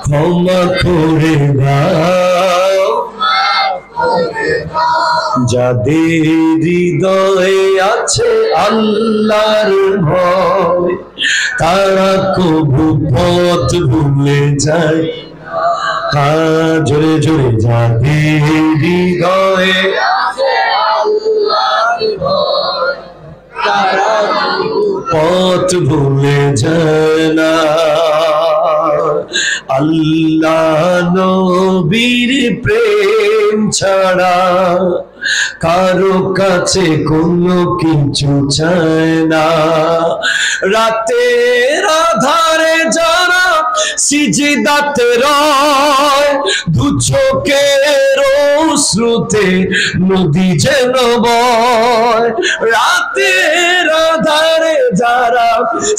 ক্ষমা করে দাও যাদের হৃদয়ে আছে আল্লাহর ভয়, তারা কবু পথ ভুলে যায়। হ্যাঁ, জোরে জোরে, যাদের হৃদয়ে আছে আল্লাহর ভয়, তারা পথ ভুলে যায় না। আল্লাহ নবীর প্রেম ছাড়া কারো কাছে কোনো কিছু চায় না। রাতের আধারে যারা সিজদাতে রয়, দু চোখের অশ্রুতে নদী যেন বয়। রাতের আধারে যারা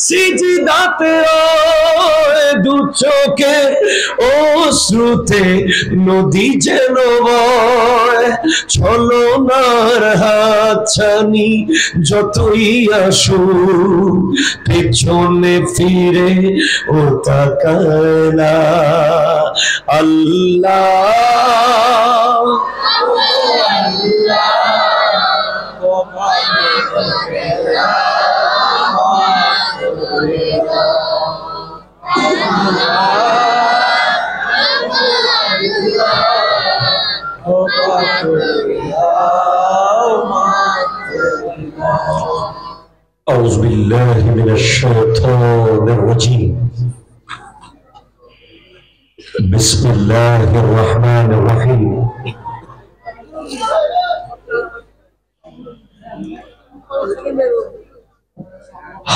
সিজদাতে রয়, দু চোখের অশ্রুতে নদী যেন বয়। ছলনার হাতছানি যতই আসুক, পেছনে ফিরে ও তাকায় না। আল্লাহ أعوذ بالله من الشيطان الرجيم. بسم الله الرحمن الرحيم.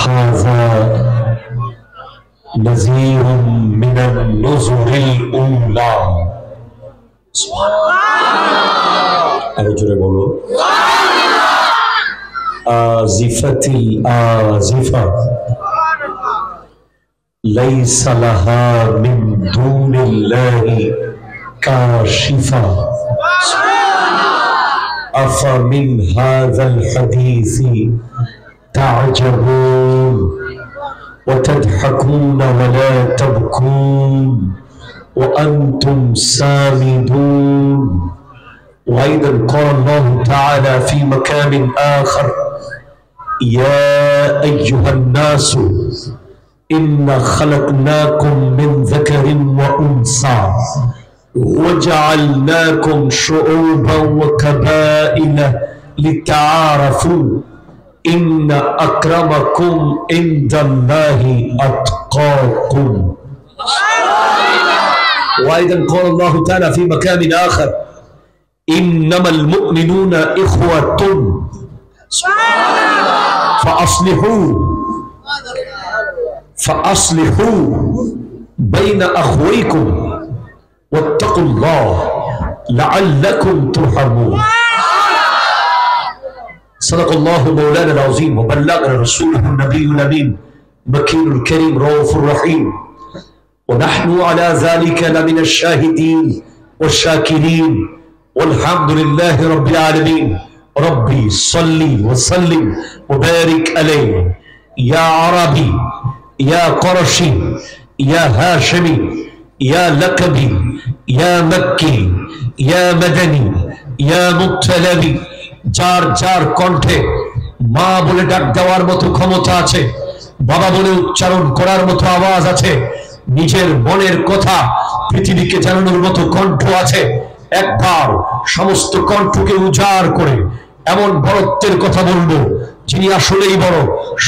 هذا نذير من النذر الأولى. أرجو بولو آزفة الآزفة ليس لها من دون الله كاشفة. أفمن هذا الحديث تعجبون وتضحكون ولا تبكون وأنتم سامدون. وأيضا قال الله تعالى في مكان آخر: يا أيها الناس إنا خلقناكم من ذكر وأنثى وجعلناكم شعوبا وقبائل لتعارفوا إن أكرمكم عند الله أتقاكم. وأيضا قال الله تعالى في مكان آخر: إنما المؤمنون إخوة فأصلحوا بين أخويكم واتقوا الله لعلكم ترحمون. صدق الله مولانا العظيم وبلغنا رسوله النبي الأمين بكير الكريم رؤوف الرحيم. ونحن على ذلك لمن الشاهدين والشاكرين والحمد لله رب العالمين. ربي صلي وسلم وبارك عليه يا عربي يا قرشي يا هاشمي يا لقبي يا مكي يا مدني يا مطلبي. যার যার কণ্ঠে মা বলে ডাক দেওয়ার মতো ক্ষমতা আছে, বাবা বলে উচ্চারণ করার মতো আওয়াজ আছে, নিজের মনের কথা পৃথিবীকে জানানোর মতো কণ্ঠ আছে, একবার সমস্ত কণ্ঠকে উজাড় করে এমন বড়ত্বের কথা বলবো যিনি আসলেই বড়,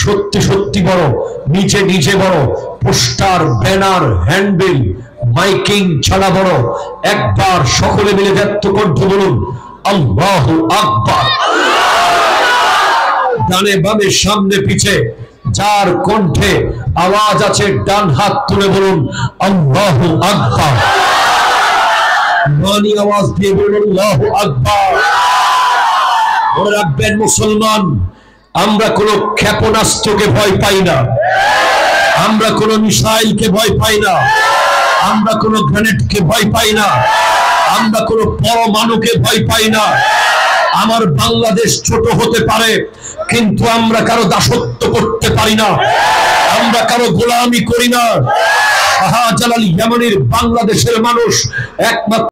সত্যি সত্যি বড়, নিজে নিজে বড়, পোস্টার ব্যানার হ্যান্ডবিল মাইকিং ছাড়া বড়। একবার সকলে মিলে ব্যক্ত কণ্ঠ বলুন আল্লাহু আকবার। ডানে বামে সামনে পিছে যার কণ্ঠে আওয়াজ আছে ডান হাত তুলে বলুন আল্লাহু আকবার। মানি আওয়াজ দিয়ে বলুন আল্লাহু আকবার। মনে রাখবেন মুসলমান, আমরা কোন ক্ষেপণাস্ত্রকে ভয় পাই না, আমরা কোন মিসাইলকে ভয় পাই না, আমরা কোন গ্রেনেডকে ভয় পাই না, আমরা কোন পরমাণুকে ভয় পাই না। আমার বাংলাদেশ ছোট হতে পারে কিন্তু আমরা কারো দাসত্ব করতে পারি না, আমরা আমরা কারো গোলামি করি না। শাহজালাল ইয়ামানের বাংলাদেশের মানুষ একমাত্র